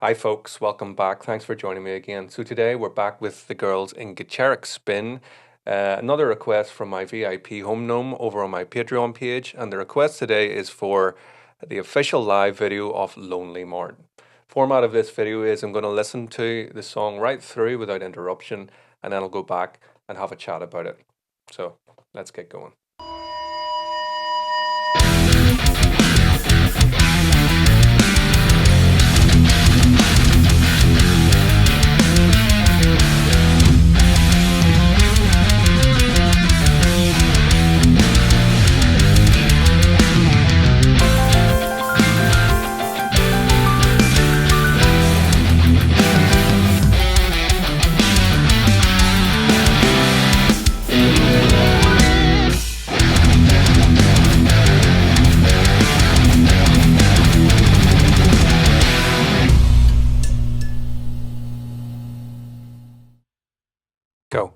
Hi, folks. Welcome back. Thanks for joining me again. So, today we're back with the girls in Gacharic Spin. Another request from my VIP home gnome over on my Patreon page. And the request today is for the official live video of Lonely Mart. Format of this video is I'm going to listen to the song right through without interruption, and then I'll go back and have a chat about it. So, let's get going. Go.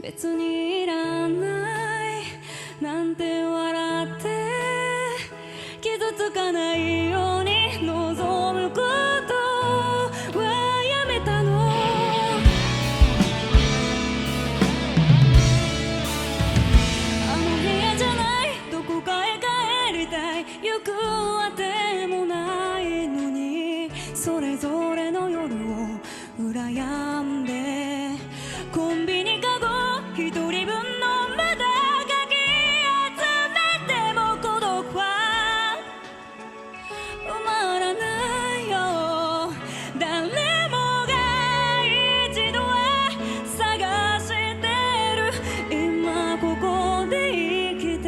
別にいらないなんて笑って傷つかないように望むことはやめたのあの部屋じゃないどこかへ帰りたい行くあてもないのにそれぞれの夜を羨んでコンビニかご一人分のまだかき集めても孤独は埋まらないよ誰もが一度は探してる今ここで生きて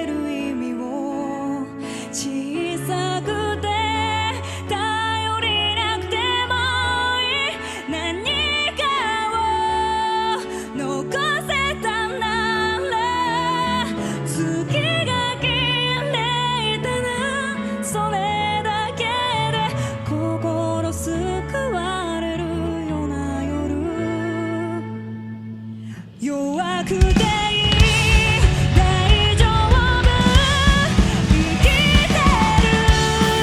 る意味を小さくて頼りなくてもいい何かを残せ弱くていい大丈夫生きてる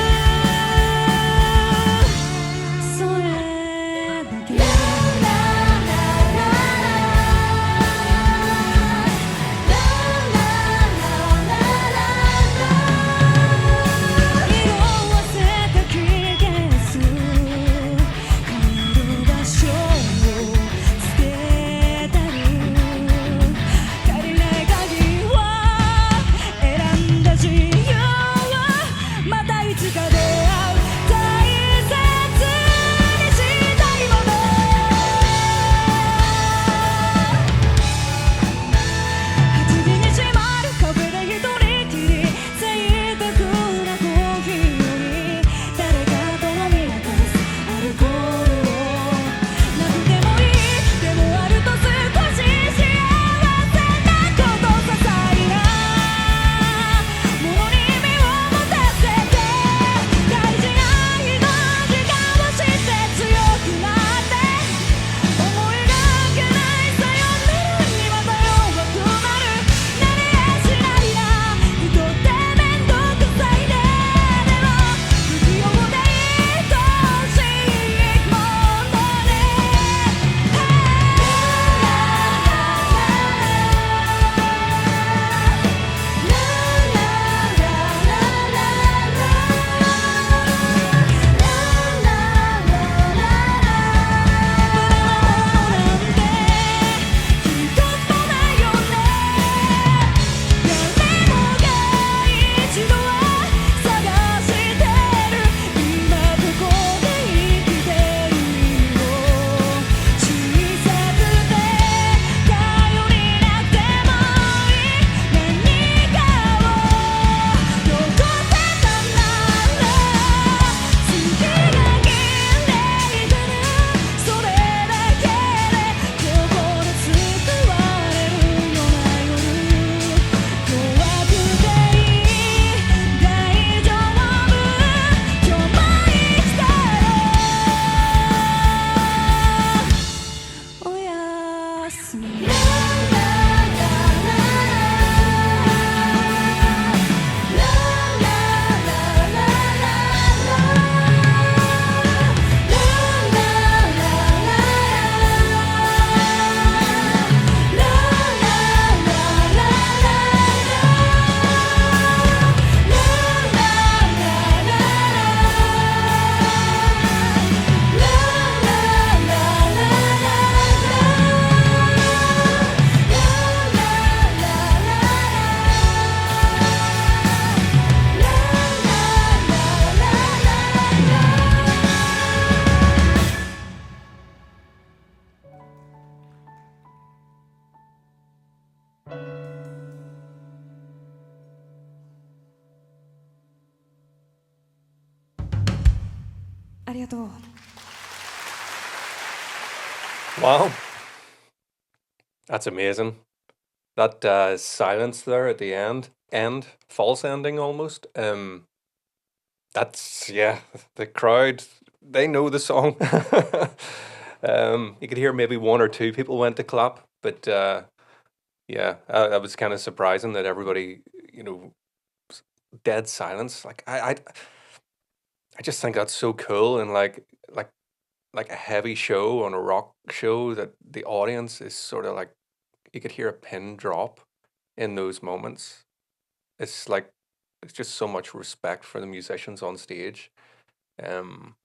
ありがとう。 Wow, that's amazing. That silence there at the end, false ending almost. That's yeah, the crowd they know the song. You could hear maybe one or two people went to clap, but yeah, that was kind of surprising that everybody, you know, dead silence. Like I just think that's so cool and like a heavy show on a rock show that the audience is sort of like you could hear a pin drop in those moments. It's like it's just so much respect for the musicians on stage. Um,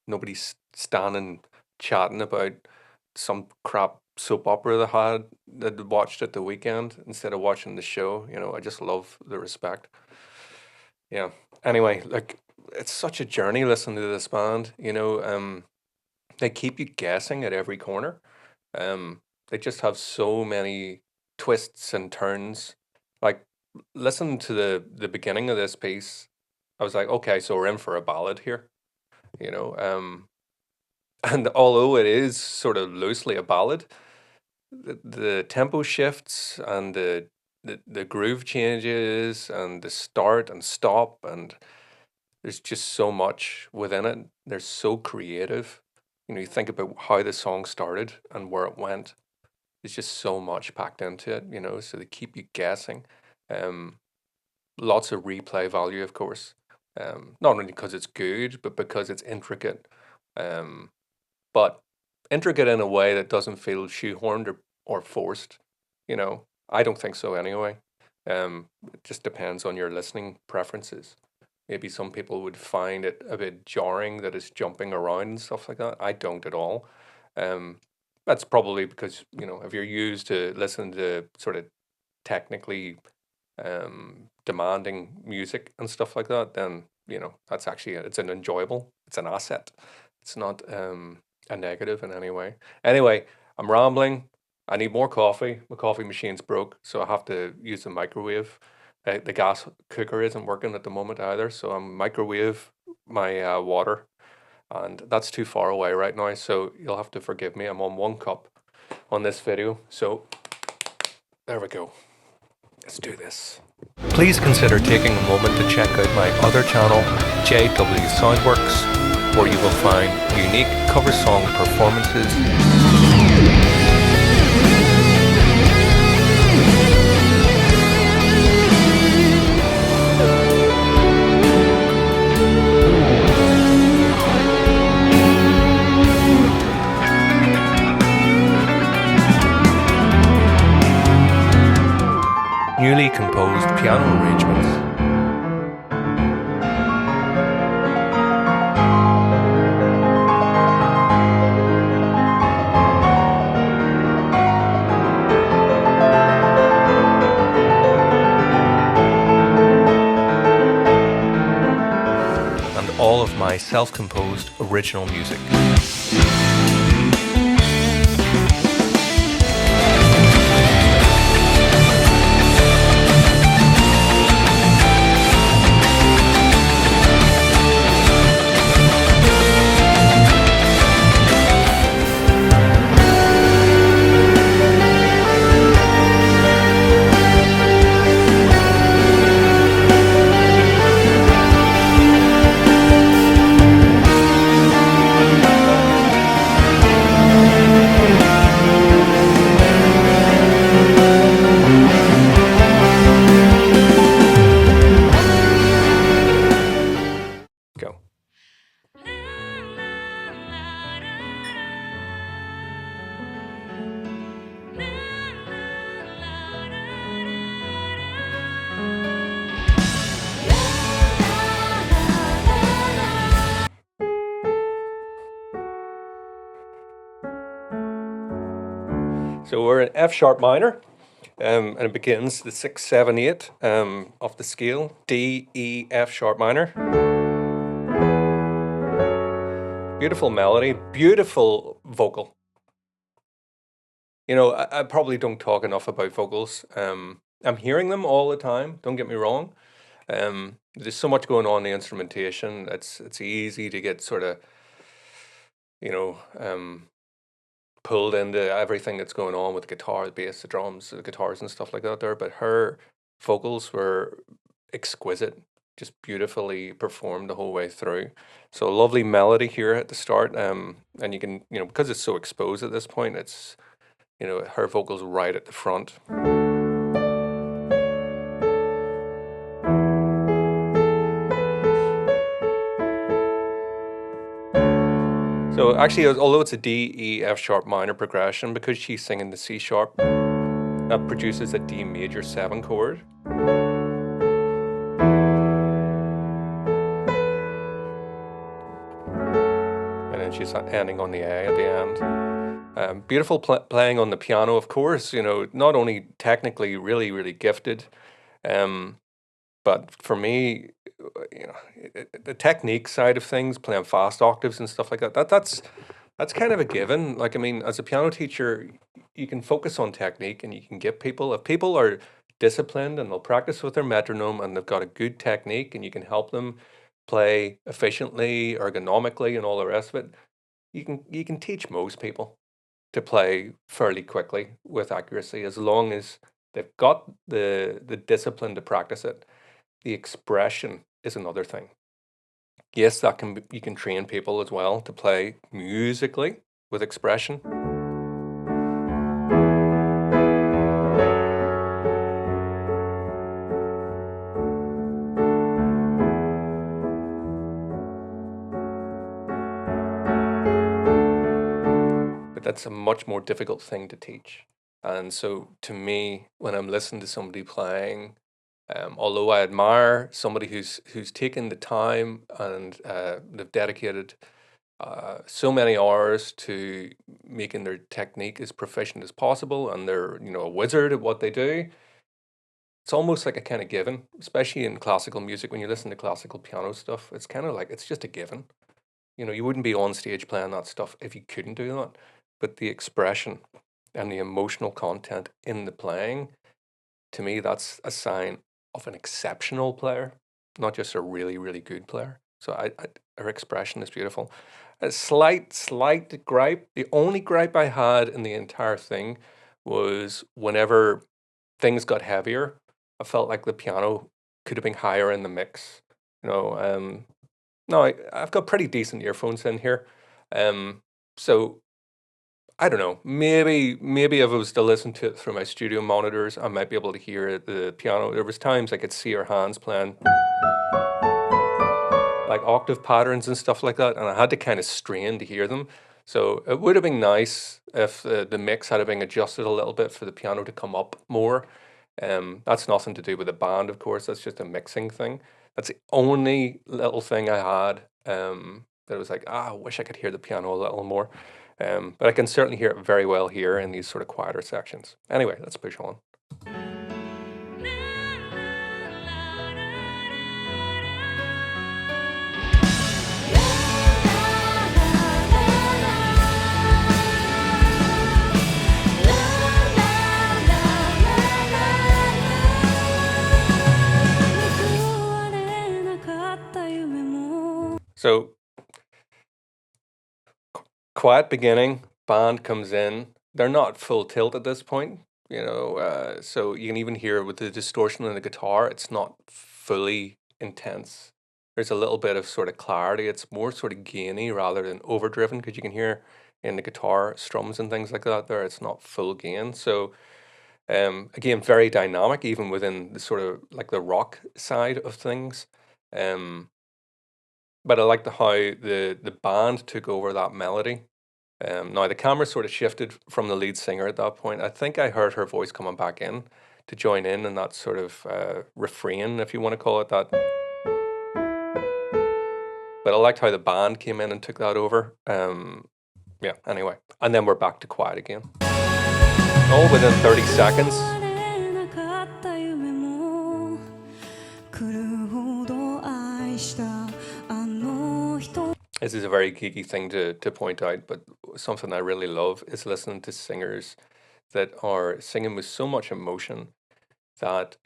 Nobody's standing chatting about some crap soap opera that watched at the weekend instead of watching the show. You know, I just love the respect. Yeah. Anyway, like it's such a journey listening to this band. You know, they keep you guessing at every corner. Um, they just have so many twists and turns. Like, listen to the beginning of this piece. I was like, okay, so we're in for a ballad here, you know. And although it is sort of loosely a ballad, the tempo shifts and the groove changes and the start and stop and there's just so much within it. They're so creative. You know, you think about how the song started and where it went. There's just so much packed into it, you know, so they keep you guessing. Um, Lots of replay value, of course. Not only because it's good, but because it's intricate. Um, but intricate in a way that doesn't feel shoehorned or forced. You know, I don't think so anyway. It just depends on your listening preferences. Maybe some people would find it a bit jarring that it's jumping around and stuff like that. I don't at all. Um, that's probably because, you know, if you're used to listening to sort of technically demanding music and stuff like that, then, you know, that's actually, it's an enjoyable, it's an asset. It's not a negative in any way. Anyway, I'm rambling. I need more coffee. My coffee machine's broke, so I have to use the microwave. The gas cooker isn't working at the moment either, so I'm microwave my water, and that's too far away right now. So you'll have to forgive me. I'm on 1 cup on this video, so there we go. Let's do this. Please consider taking a moment to check out my other channel, JW Soundworks, where you will find unique cover song performances. Newly composed piano arrangements. And all of my self-composed original music. Go. So we're in F sharp minor, and it begins the 6, 7, 8 of the scale, D, E, F sharp minor. Beautiful melody, beautiful vocal. You know, I probably don't talk enough about vocals. I'm hearing them all the time, don't get me wrong. There's so much going on in the instrumentation. It's easy to get sort of you know, pulled into everything that's going on with the guitar, the bass, the drums, the guitars and stuff like that there. But her vocals were exquisite, just beautifully performed the whole way through. So a lovely melody here at the start. And you can, because it's so exposed at this point, it's, her vocals right at the front. So actually, although it's a D, E, F sharp minor progression, because she's singing the C sharp, that produces a D major 7 chord. And then she's ending on the A at the end. Beautiful playing on the piano, of course, not only technically really, really gifted, but for me, the technique side of things, playing fast octaves and stuff like that's kind of a given. Like, I mean, as a piano teacher, you can focus on technique and you can get people, if people are disciplined and they'll practice with their metronome and they've got a good technique and you can help them play efficiently, ergonomically, and all the rest of it, you can teach most people to play fairly quickly with accuracy as long as they've got the discipline to practice it. The expression is another thing. Yes, you can train people as well to play musically with expression. But that's a much more difficult thing to teach. And so to me, when I'm listening to somebody playing, although I admire somebody who's taken the time and they've dedicated so many hours to making their technique as proficient as possible, and they're a wizard at what they do. It's almost like a kind of given, especially in classical music. When you listen to classical piano stuff, it's kind of like it's just a given. You wouldn't be on stage playing that stuff if you couldn't do that. But the expression and the emotional content in the playing, to me, that's a sign of an exceptional player, not just a really, really good player. So her expression is beautiful. A slight gripe. The only gripe I had in the entire thing was whenever things got heavier, I felt like the piano could have been higher in the mix. No, I've got pretty decent earphones in here. So I don't know. Maybe if I was to listen to it through my studio monitors, I might be able to hear the piano. There was times I could see her hands playing like octave patterns and stuff like that, and I had to kind of strain to hear them. So it would have been nice if the mix had been adjusted a little bit for the piano to come up more. That's nothing to do with the band, of course. That's just a mixing thing. That's the only little thing I had. That was like, I wish I could hear the piano a little more. But I can certainly hear it very well here in these sort of quieter sections. Anyway, let's push on. So, quiet beginning, band comes in. They're not full tilt at this point, so you can even hear with the distortion in the guitar, it's not fully intense. There's a little bit of sort of clarity. It's more sort of gainy rather than overdriven, because you can hear in the guitar strums and things like that there, it's not full gain. So, again, very dynamic, even within the sort of like the rock side of things. But I liked how the band took over that melody. Now the camera sort of shifted from the lead singer at that point. I think I heard her voice coming back in to join in that sort of refrain, if you want to call it that. But I liked how the band came in and took that over. Yeah, anyway. And then we're back to quiet again. All within 30 seconds. This is a very geeky thing to point out, but something I really love is listening to singers that are singing with so much emotion that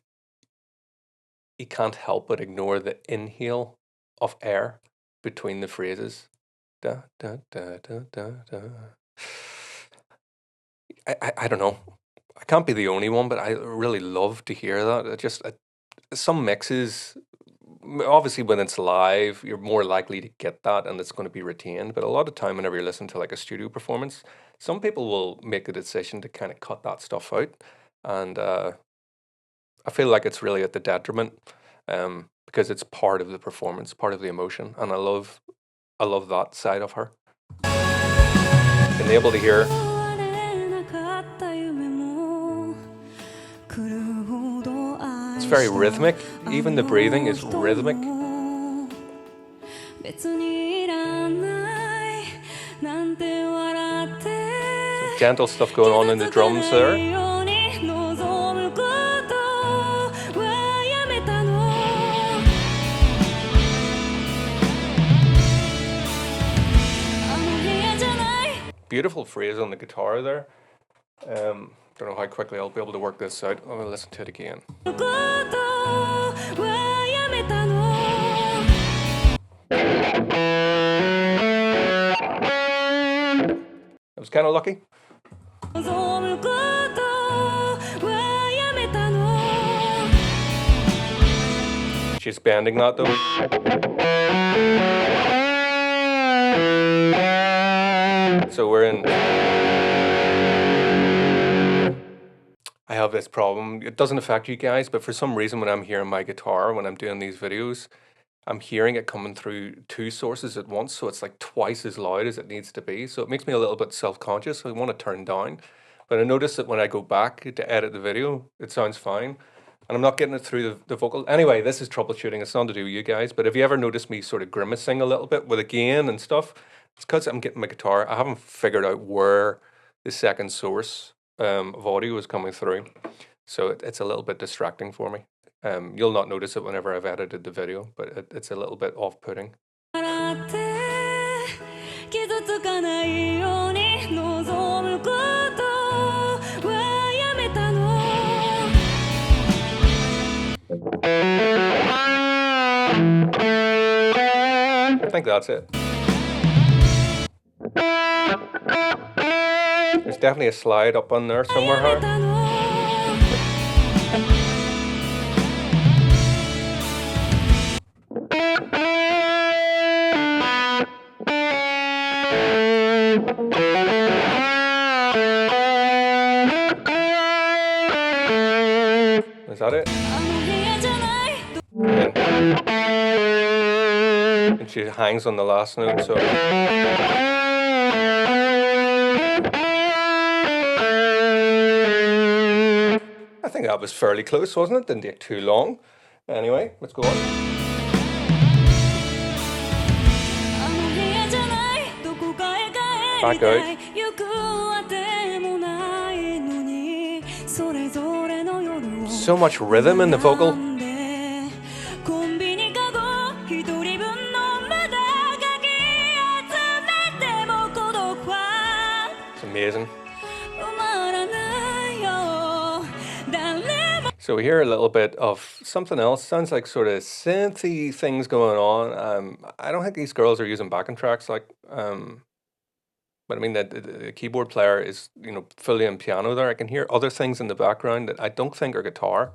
you can't help but ignore the inhale of air between the phrases. Da, da, da, da, da, da. I don't know. I can't be the only one, but I really love to hear that. Some mixes, obviously when it's live, you're more likely to get that and it's going to be retained. But a lot of time, whenever you listen to like a studio performance, some people will make the decision to kind of cut that stuff out. And I feel like it's really at the detriment, because it's part of the performance, part of the emotion. And I love that side of her. Being able to hear. It's very rhythmic. Even the breathing is rhythmic. Some gentle stuff going on in the drums there. Beautiful phrase on the guitar there. Don't know how quickly I'll be able to work this out. I'm going to listen to it again. I was kind of lucky. She's bending that though. So we're in. I have this problem. It doesn't affect you guys, but for some reason when I'm hearing my guitar, when I'm doing these videos, I'm hearing it coming through two sources at once. So it's like twice as loud as it needs to be. So it makes me a little bit self-conscious. So I want to turn down. But I notice that when I go back to edit the video, it sounds fine. And I'm not getting it through the vocal. Anyway, this is troubleshooting. It's nothing to do with you guys. But if you ever notice me sort of grimacing a little bit with a gain and stuff, it's because I'm getting my guitar. I haven't figured out where the second source of audio is coming through. So it's a little bit distracting for me. You'll not notice it whenever I've edited the video, but it's a little bit off-putting. I think that's it. There's definitely a slide up on there somewhere here. Is that it? And she hangs on the last note, so. I think that was fairly close, wasn't it? Didn't take too long. Anyway, let's go on. Back out. So much rhythm in the vocal. It's amazing. So we hear a little bit of something else. Sounds like sort of synthy things going on. I don't think these girls are using backing tracks, like, but I mean the keyboard player is, fully on piano there. I can hear other things in the background that I don't think are guitar.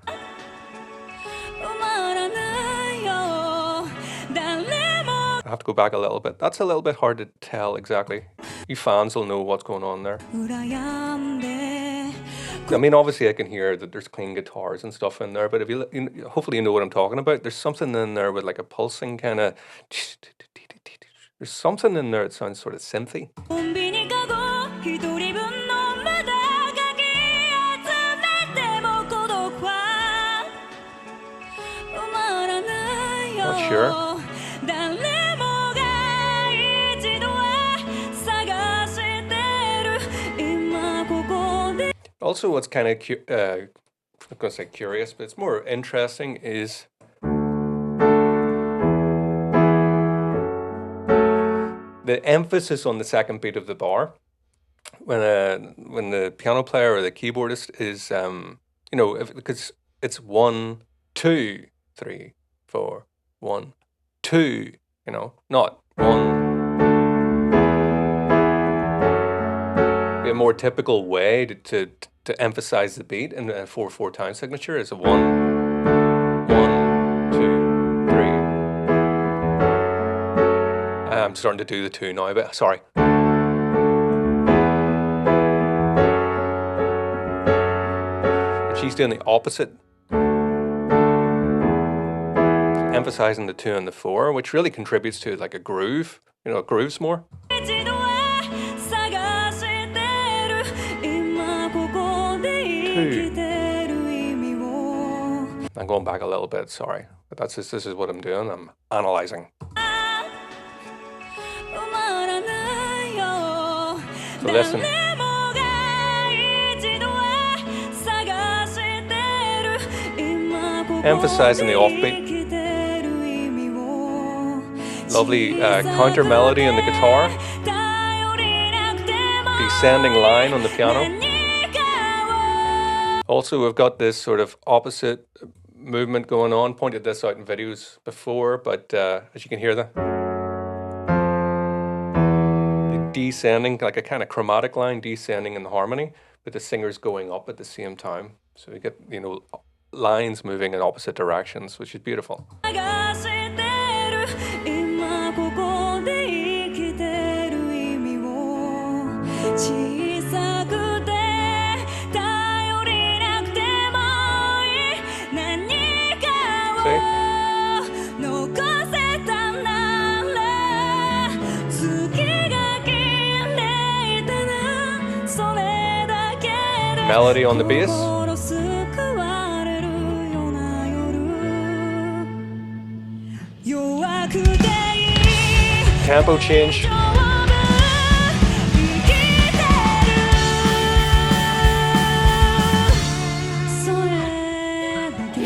I have to go back a little bit. That's a little bit hard to tell exactly. You fans will know what's going on there. I mean, obviously I can hear that there's clean guitars and stuff in there, but if hopefully you know what I'm talking about. There's something in there with like a pulsing kind of. There's something in there that sounds sort of synthy. Not sure. Also, what's kind of, I'm not going to say curious, but it's more interesting is the emphasis on the second beat of the bar. When the piano player or the keyboardist is, because it's 1, 2, 3, 4, 1, 2, not 1. A more typical way to emphasize the beat in a 4/4 time signature is a 1, 1, 2, 3. I'm starting to do the 2 now, but sorry. And she's doing the opposite, emphasizing the 2 and the 4, which really contributes to like a groove. You know, it grooves more. 一度は探してる今ここで生きてる意味を I'm going back a little bit, sorry. But this is what I'm doing. I'm analyzing. 埋まらないよ So listen. 誰もが一度は探してる今ここで Emphasizing the offbeat. 生きてる意味を Lovely counter melody on the guitar. Descending line on the piano. Also, we've got this sort of opposite movement going on. Pointed this out in videos before, but as you can hear the descending, like a kind of chromatic line descending in the harmony, but the singer's going up at the same time. So you get, you know, lines moving in opposite directions, which is beautiful. 探してる今ここで生きてる意味を小さくて頼りなくてもいい何かを残せたなら月が綺麗だなそれだけで Melody on the bass. 心救われるような夜弱くていい Tempo change. 勝負生きてるそれだけ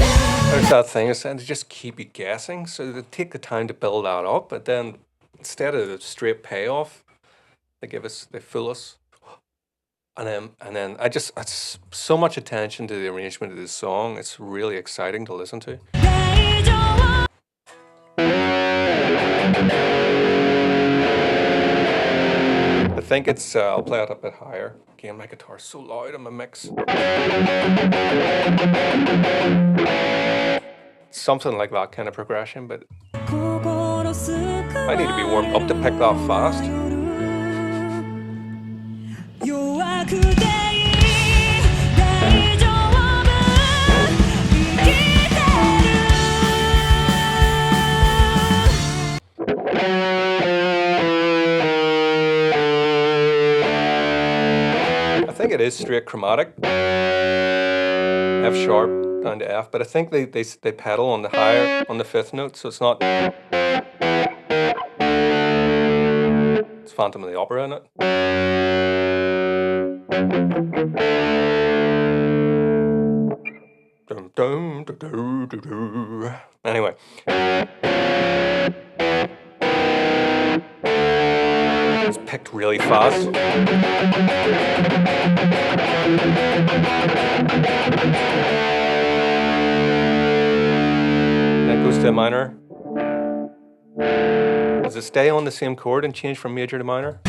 There's that thing, is to just keep you guessing. So they take the time to build that up, but then instead of the straight payoff, they fool us. And then it's so much attention to the arrangement of this song. It's really exciting to listen to. 大丈夫 I think it's, I'll play it a bit higher. Again, my guitar's so loud on my mix. Something like that kind of progression, but 心救わ I need to be warmed up to pick that fast. 弱くていい大丈夫生きてる I think it is straight chromatic. F sharp down to F, but I think they pedal on the higher, on the 5th note, so it's not. It's Phantom of the Opera in it. Dum, dum, do, do, do, do. Anyway. It's picked really fast. That goes to a minor. Does it stay on the same chord and change from major to minor?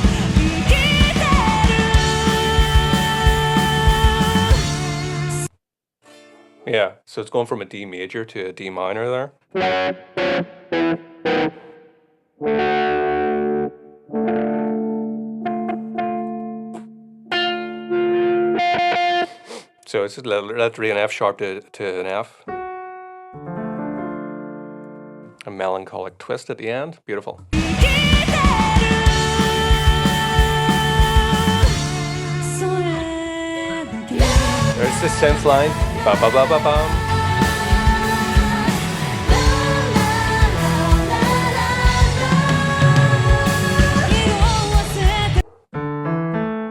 Yeah, so it's going from a D major to a D minor there. So it's literally an F sharp to an F. A melancholic twist at the end. Beautiful. There's the synth line. Ba ba ba ba bum.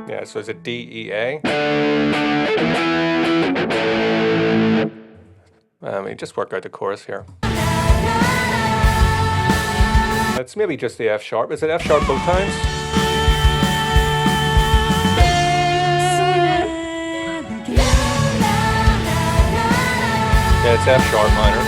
Yeah, so it's a D, E, A. Let me just work out the chorus here. It's maybe just the F sharp. Is it F sharp both times? Yeah, it's F sharp minor.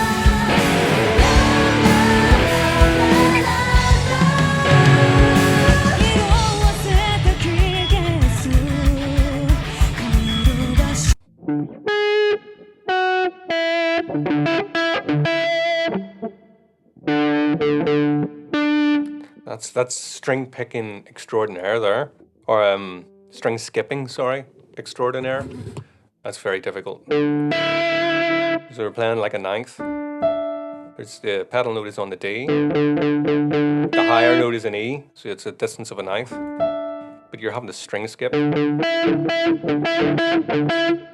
That's string picking extraordinaire there, or string skipping, sorry, extraordinaire. That's very difficult. So we're playing like a ninth. There's the pedal note is on the D. The higher note is an E, so it's a distance of a ninth. But you're having to string skip. And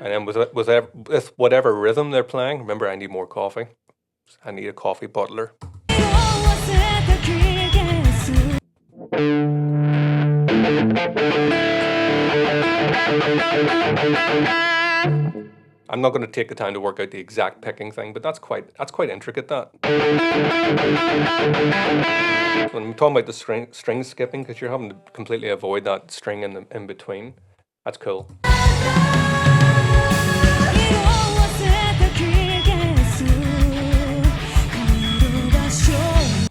then with whatever rhythm they're playing, remember I need more coffee. I need a coffee butler. I'm not going to take the time to work out the exact picking thing, but that's quite intricate, that. When I'm talking about the string skipping, because you're having to completely avoid that string in between, that's cool.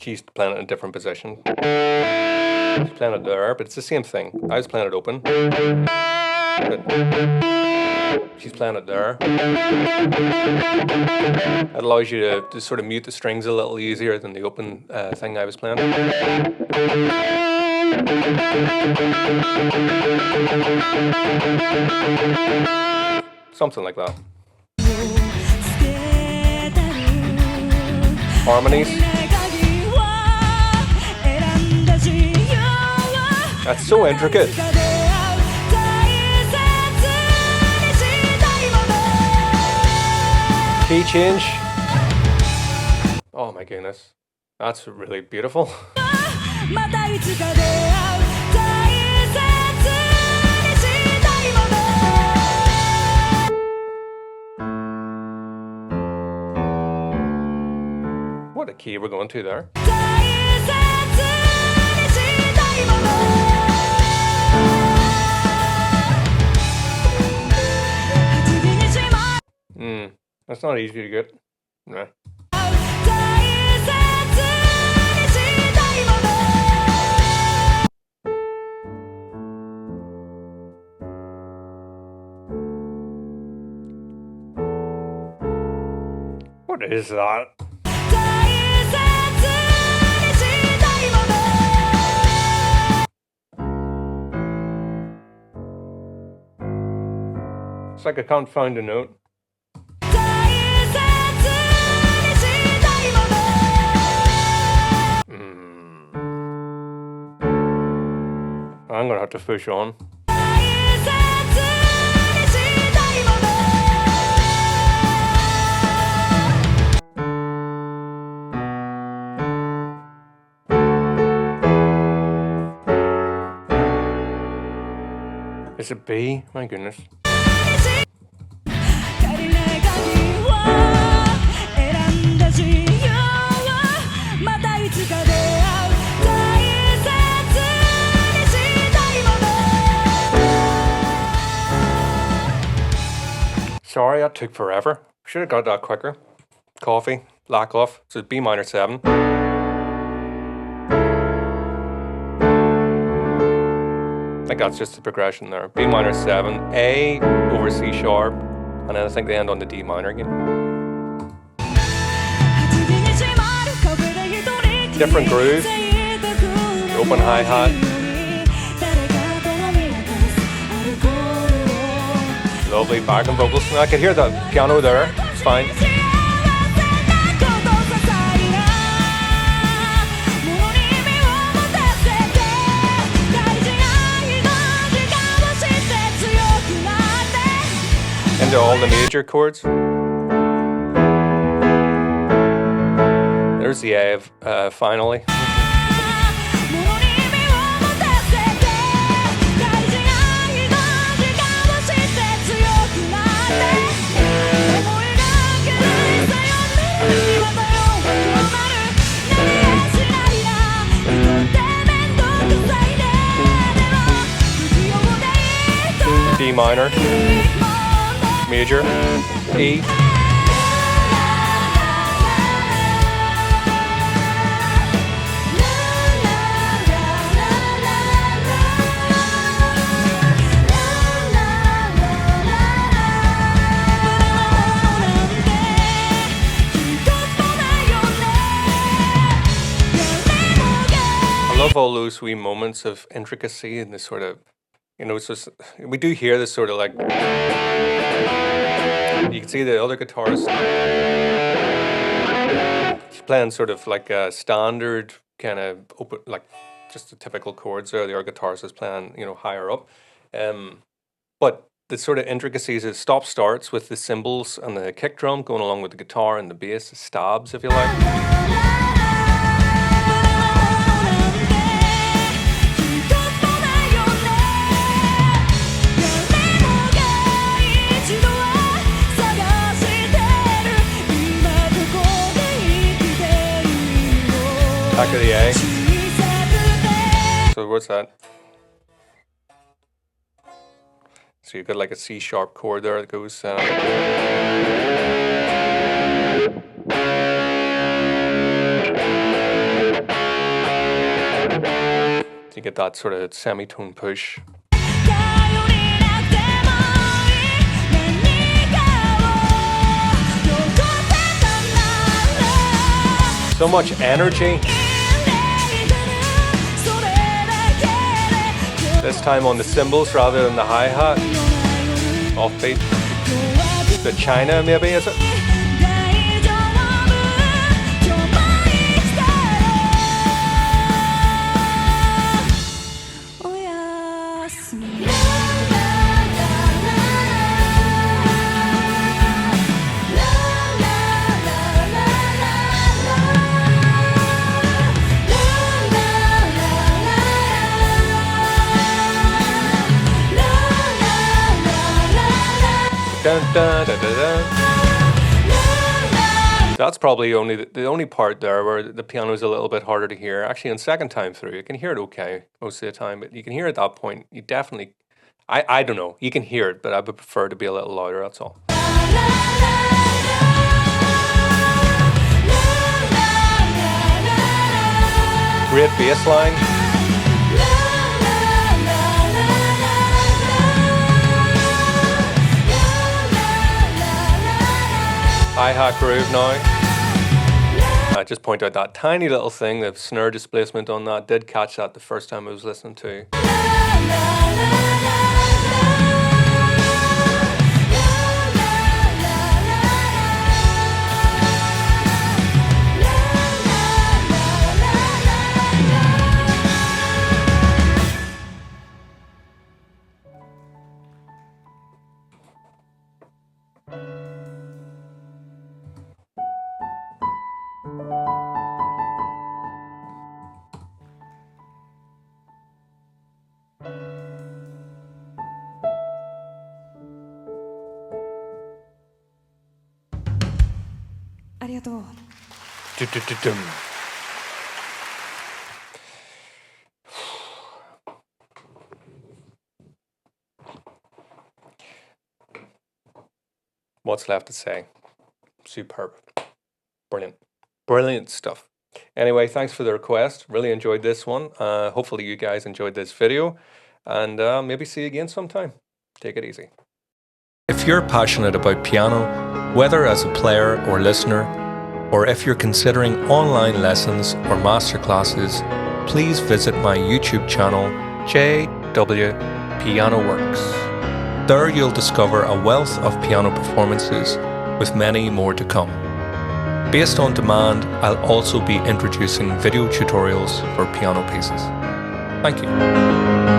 She's playing it in a different position. She's playing it there, but it's the same thing. I was playing it open. But she's playing it there. It allows you to sort of mute the strings a little easier than the open thing I was playing. Something like that. Harmonies. That's so intricate. Key change. Oh my goodness. That's really beautiful. What a key we're going to there. That's not easy to get. Nah. What is that? It's like I can't find a note. I'm gonna have to push on. Is it B? My goodness. Sorry, that took forever. Should have got that quicker. Coffee, lack off. So B minor 7. I think that's just the progression there. B minor 7, A over C sharp, and then I think they end on the D minor again. Different groove. Open hi-hat. Lovely backing vocals. I can hear the piano there. It's fine. Into all the major chords. There's the A finally. D minor, major, E. I love all those wee moments of intricacy and this sort of, you know, it's just, we do hear this sort of like, you can see the other guitarist, she's playing sort of like a standard kind of open, like just the typical chords there. The other guitarist is playing, you know, higher up. But the sort of intricacies, it stop starts with the cymbals and the kick drum going along with the guitar and the bass, stabs if you like. Back of the A. So what's that? So you've got like a C sharp chord there that goes. So you get that sort of semitone push. So much energy. This time on the cymbals rather than the hi-hat. Offbeat. The China maybe, is it? Dun, dun, dun, dun, dun. That's probably only the only part there where the piano is a little bit harder to hear. Actually, on second time through, you can hear it okay most of the time, but you can hear at that point, you definitely, I don't know, you can hear it, but I would prefer to be a little louder, that's all. Great bass line. Hi-hat groove now. I just point out that tiny little thing, the snare displacement on that, did catch that the first time I was listening to. Du-du-du-dum. What's left to say? Superb. Brilliant. Brilliant stuff. Anyway, thanks for the request. Really enjoyed this one. Hopefully you guys enjoyed this video, and maybe see you again sometime. Take it easy. If you're passionate about piano, whether as a player or listener, or if you're considering online lessons or masterclasses, please visit my YouTube channel, JW Piano Works. There you'll discover a wealth of piano performances, with many more to come. Based on demand, I'll also be introducing video tutorials for piano pieces. Thank you.